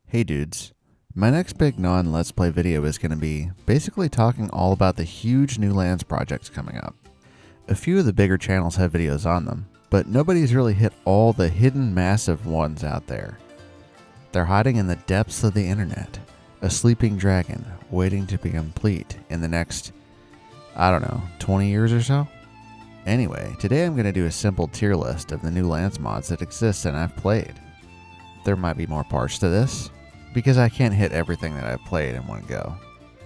Hey dudes, my next big non-Let's Play video is going to be basically talking all about the huge new lands projects coming up. A few of the bigger channels have videos on them, but nobody's really hit all the hidden massive ones out there. They're hiding in the depths of the internet, a sleeping dragon waiting to be complete in the next, 20 years or so? Anyway, today I'm going to do a simple tier list of the new lands mods that exist and I've played. There might be more parts to this, because I can't hit everything that I've played in one go.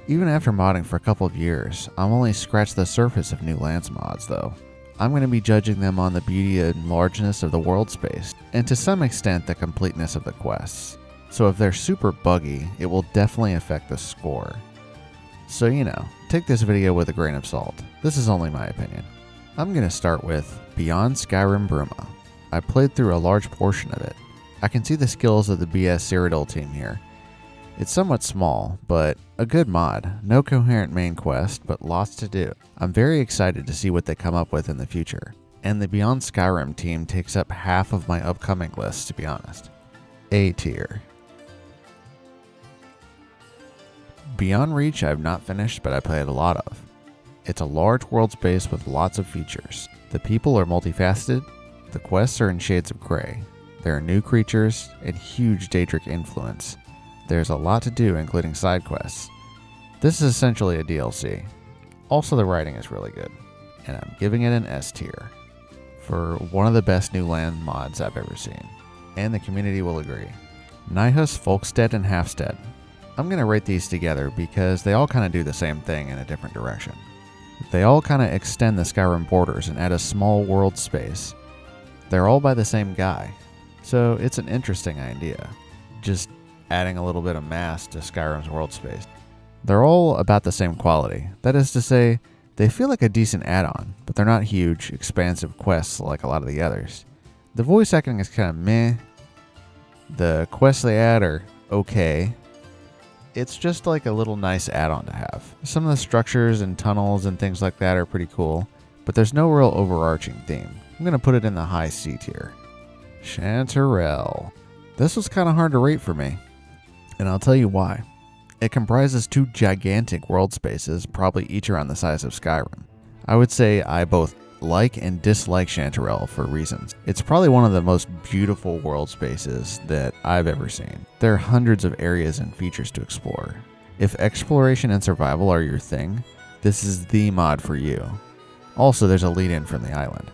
Even after modding for a couple of years, I'm only scratched the surface of new lands mods though. I'm going to be judging them on the beauty and largeness of the world space, and to some extent the completeness of the quests. So if they're super buggy, it will definitely affect the score. So take this video with a grain of salt. This is only my opinion. I'm going to start with beyondskyrim Bruma. I played through a large portion of it. I can see the skills of the Cyrodiil team here. It's somewhat small, but a good mod. No coherent main quest, but lots to do. I'm very excited to see what they come up with in the future. And the Beyond Skyrim team takes up half of my upcoming list, to be honest. A tier. Beyondreach I've not finished, but I played a lot of. It's a large world space with lots of features. The people are multifaceted, the quests are in shades of gray. There are new creatures and huge Daedric influence. There's a lot to do, including side quests. This is essentially a DLC. Also, the writing is really good, and I'm giving it an S tier for one of the best new land mods I've ever seen, and the community will agree. Nyhus, Folkstead, and Haafstead. I'm going to rate these together because they all kind of do the same thing in a different direction. They all kind of extend the Skyrim borders and add a small world space. They're all by the same guy. So it's an interesting idea, just adding a little bit of mass to Skyrim's world space. They're all about the same quality. That is to say, they feel like a decent add-on, but they're not huge, expansive quests like a lot of the others. The voice acting is kind of meh. The quests they add are okay. It's just like a little nice add-on to have. Some of the structures and tunnels and things like that are pretty cool, but there's no real overarching theme. I'm going to put it in the high C tier. Chanterelle. This was kind of hard to rate for me, and I'll tell you why. It comprises two gigantic world spaces, probably each around the size of Skyrim. I would say I both like and dislike Chanterelle for reasons. It's probably one of the most beautiful world spaces that I've ever seen. There are hundreds of areas and features to explore. If exploration and survival are your thing, this is the mod for you. Also, there's a lead-in from the island.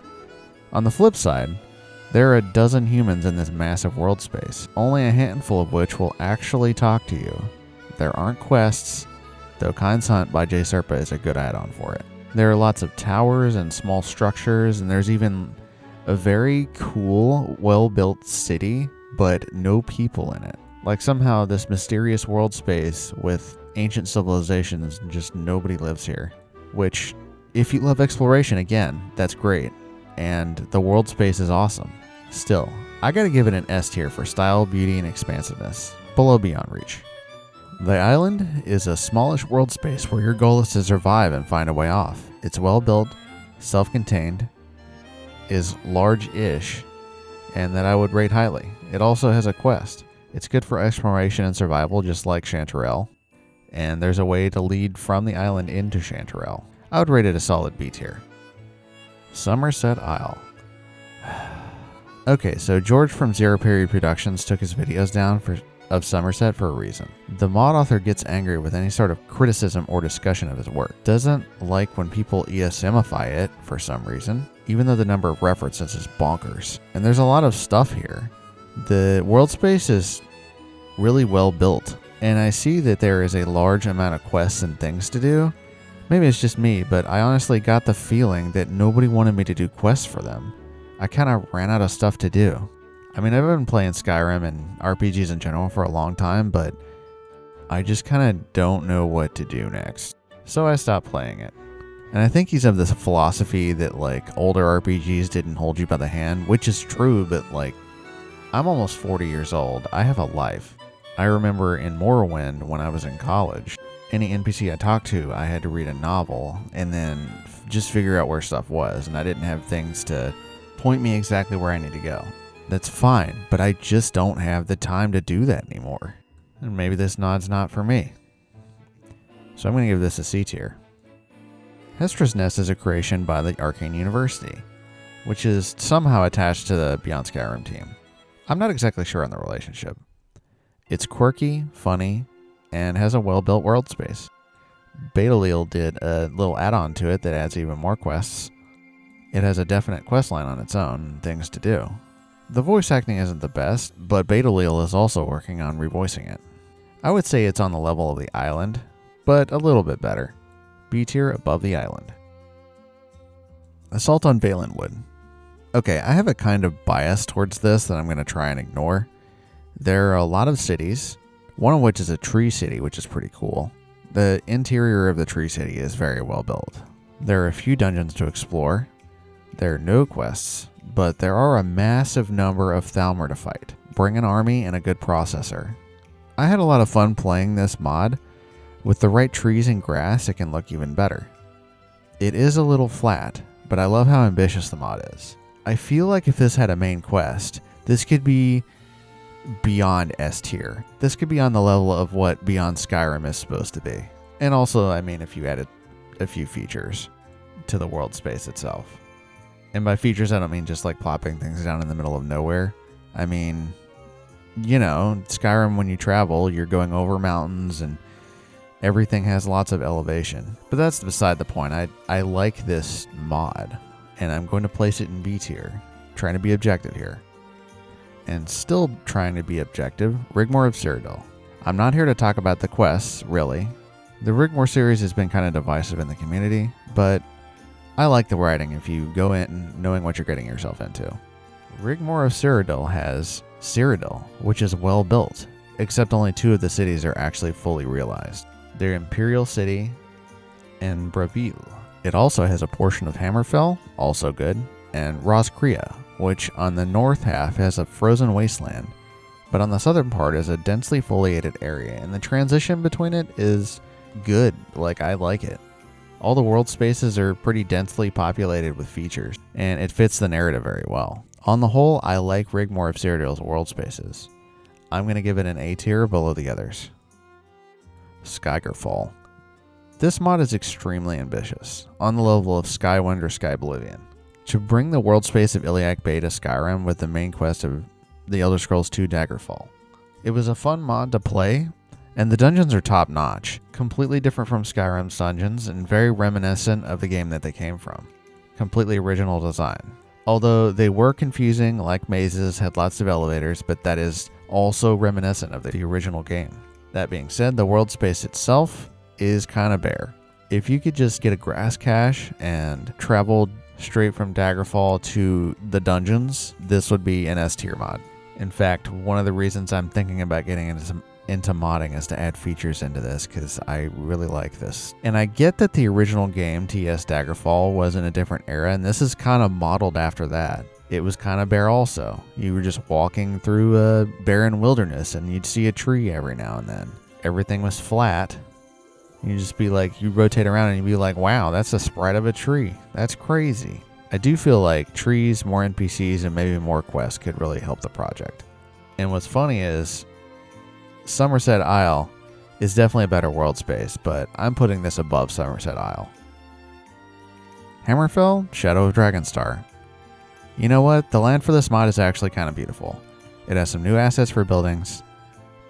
On the flip side, there are a dozen humans in this massive world space, only a handful of which will actually talk to you. There aren't quests, though Kind's Hunt by J Serpa is a good add-on for it. There are lots of towers and small structures, and there's even a very cool, well-built city, but no people in it. Like somehow this mysterious world space with ancient civilizations, just nobody lives here. Which, if you love exploration, again, that's great. And the world space is awesome. Still, I gotta give it an S tier for style, beauty, and expansiveness, below Beyondreach. The island is a smallish world space where your goal is to survive and find a way off. It's well built, self-contained, is large-ish, and that I would rate highly. It also has a quest. It's good for exploration and survival, just like Chanterelle, and there's a way to lead from the island into Chanterelle. I would rate it a solid B tier. Summerset Isle. Okay, so George from Zero Period Productions took his videos down of Summerset for a reason. The mod author gets angry with any sort of criticism or discussion of his work. Doesn't like when people ESMify it for some reason, even though the number of references is bonkers. And there's a lot of stuff here. The world space is really well built, and I see that there is a large amount of quests and things to do. Maybe it's just me, but I honestly got the feeling that nobody wanted me to do quests for them. I kind of ran out of stuff to do. I mean, I've been playing Skyrim and RPGs in general for a long time, but I just kind of don't know what to do next. So I stopped playing it. And I think he's of this philosophy that older RPGs didn't hold you by the hand, which is true, but I'm almost 40 years old. I have a life. I remember in Morrowind when I was in college, any NPC I talked to, I had to read a novel and then just figure out where stuff was, and I didn't have things to point me exactly where I need to go. That's fine, but I just don't have the time to do that anymore. and maybe this nod's not for me. So I'm going to give this a C tier. Hestra's Nest is a creation by the Arcane University, which is somehow attached to the Beyond Skyrim team. I'm not exactly sure on the relationship. It's quirky, funny, and has a well-built world space. Cyrodiil did a little add-on to it that adds even more quests. It has a definite quest line on its own, things to do. The voice acting isn't the best, but Cyrodiil is also working on revoicing it. I would say it's on the level of the island, but a little bit better. B tier above the island. Assault on Valenwood. Okay, I have a kind of bias towards this that I'm going to try and ignore. There are a lot of cities, one of which is a tree city, which is pretty cool. The interior of the tree city is very well built. There are a few dungeons to explore. There are no quests, but there are a massive number of Thalmor to fight. Bring an army and a good processor. I had a lot of fun playing this mod. With the right trees and grass, it can look even better. It is a little flat, but I love how ambitious the mod is. I feel like if this had a main quest, this could be beyond S tier. This could be on the level of what Beyond Skyrim is supposed to be. And also, I mean, if you added a few features to the world space itself. And by features, I don't mean just like plopping things down in the middle of nowhere. I mean, you know, Skyrim, when you travel, you're going over mountains and everything has lots of elevation. But that's beside the point. I like this mod, and I'm going to place it in B tier, trying to be objective here. And still trying to be objective, Rigmor of Cyrodiil. I'm not here to talk about the quests, really. The Rigmor series has been kind of divisive in the community, but I like the writing if you go in knowing what you're getting yourself into. Rigmor of Cyrodiil has Cyrodiil, which is well built, except only 2 of the cities are actually fully realized. They're Imperial City and Braville. It also has a portion of Hammerfell, also good, and Roskria, which on the north half has a frozen wasteland, but on the southern part is a densely foliated area, and the transition between it is good. Like, I like it. All the world spaces are pretty densely populated with features, and it fits the narrative very well. On the whole, I like Rigmor of Cyrodiil's world spaces. I'm going to give it an A tier below the others. Skygerfall. This mod is extremely ambitious, on the level of Skywind or Skyblivion. To bring the world space of Iliac Bay to Skyrim with the main quest of The Elder Scrolls II Daggerfall. It was a fun mod to play, and the dungeons are top notch, completely different from Skyrim's dungeons and very reminiscent of the game that they came from. Completely original design. Although they were confusing, like mazes, had lots of elevators, but that is also reminiscent of the original game. That being said, the world space itself is kind of bare. If you could just get a grass cache and travel straight from Daggerfall to the dungeons, this would be an S tier mod. In fact, one of the reasons I'm thinking about getting into modding is to add features into this, because I really like this. And I get that the original game, TS Daggerfall, was in a different era, and this is kind of modeled after that. It was kind of bare also. You were just walking through a barren wilderness, and you'd see a tree every now and then. Everything was flat. You just be like, you rotate around and you'd be like, wow, that's the sprite of a tree. That's crazy. I do feel like trees, more NPCs, and maybe more quests could really help the project. And what's funny is, Summerset Isle is definitely a better world space, but I'm putting this above Summerset Isle. Hammerfell, Shadow of Dragonstar. You know what? The land for this mod is actually kind of beautiful. It has some new assets for buildings.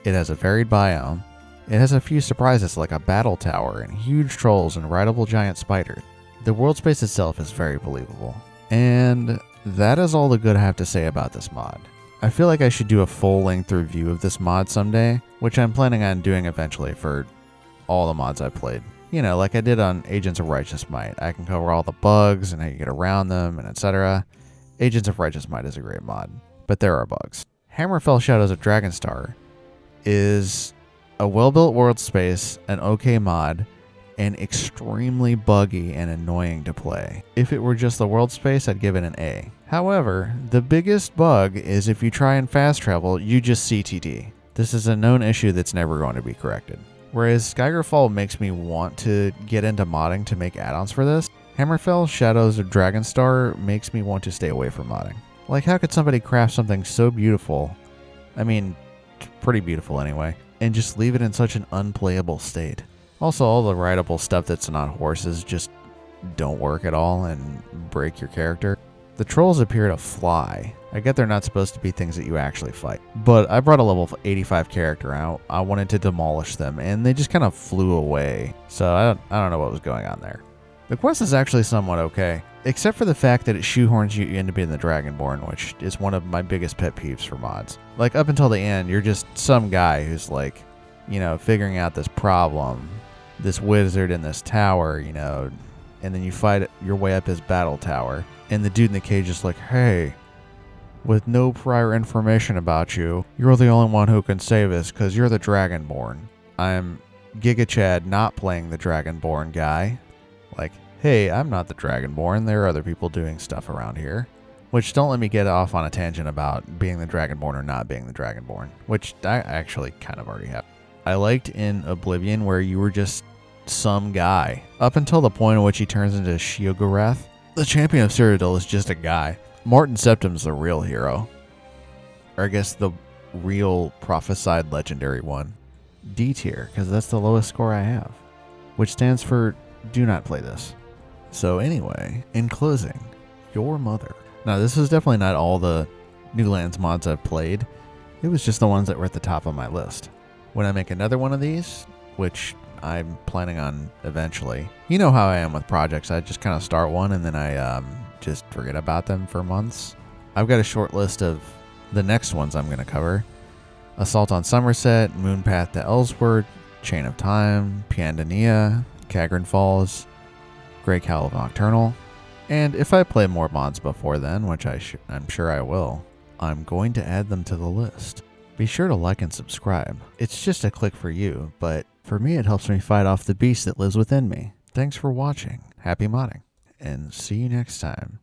It has a varied biome. It has a few surprises like a battle tower and huge trolls and rideable giant spiders. The world space itself is very believable. And that is all the good I have to say about this mod. I feel like I should do a full-length review of this mod someday, which I'm planning on doing eventually for all the mods I've played. You know, like I did on Agents of Righteous Might. I can cover all the bugs and how you get around them and etc. Agents of Righteous Might is a great mod, but there are bugs. Hammerfell Shadows of Dragonstar is a well-built world space, an okay mod, and extremely buggy and annoying to play. If it were just the world space, I'd give it an A. However, the biggest bug is if you try and fast travel, you just CTD. This is a known issue that's never going to be corrected. Whereas Skygerfall makes me want to get into modding to make add-ons for this, Hammerfell Shadows of Dragonstar makes me want to stay away from modding. Like, how could somebody craft something so beautiful? I mean, pretty beautiful anyway, and just leave it in such an unplayable state. Also, all the rideable stuff that's not horses just don't work at all and break your character. The trolls appear to fly. I get they're not supposed to be things that you actually fight, but I brought a level 85 character out. I wanted to demolish them, and they just kind of flew away. So I don't know what was going on there. The quest is actually somewhat okay, except for the fact that it shoehorns you into being the Dragonborn, which is one of my biggest pet peeves for mods. Like, up until the end, you're just some guy who's like, you know, figuring out this problem, this wizard in this tower, you know, and then you fight your way up his battle tower, and the dude in the cage is like, hey, with no prior information about you, you're the only one who can save us because you're the Dragonborn. I'm Giga Chad, not playing the Dragonborn guy. Like, hey, I'm not the Dragonborn. There are other people doing stuff around here. Which, don't let me get off on a tangent about being the Dragonborn or not being the Dragonborn, which I actually kind of already have. I liked in Oblivion where you were just some guy, up until the point in which he turns into Skygerfall. The champion of Cyrodiil is just a guy. Martin Septim's the real hero. Or I guess the real prophesied legendary one. D tier, because that's the lowest score I have. Which stands for do not play this. So anyway, in closing, your mother. Now this is definitely not all the Newlands mods I've played. It was just the ones that were at the top of my list. When I make another one of these, which I'm planning on eventually. You know how I am with projects. I just kind of start one and then I just forget about them for months. I've got a short list of the next ones I'm going to cover. Assault on Summerset, Moonpath to Ellsworth, Chain of Time, Piandania, Cagrin Falls, Grey Cowl of Nocturnal. And if I play more mods before then, which I'm sure I will, I'm going to add them to the list. Be sure to like and subscribe. It's just a click for you, but for me it helps me fight off the beast that lives within me. Thanks for watching, happy modding, and see you next time.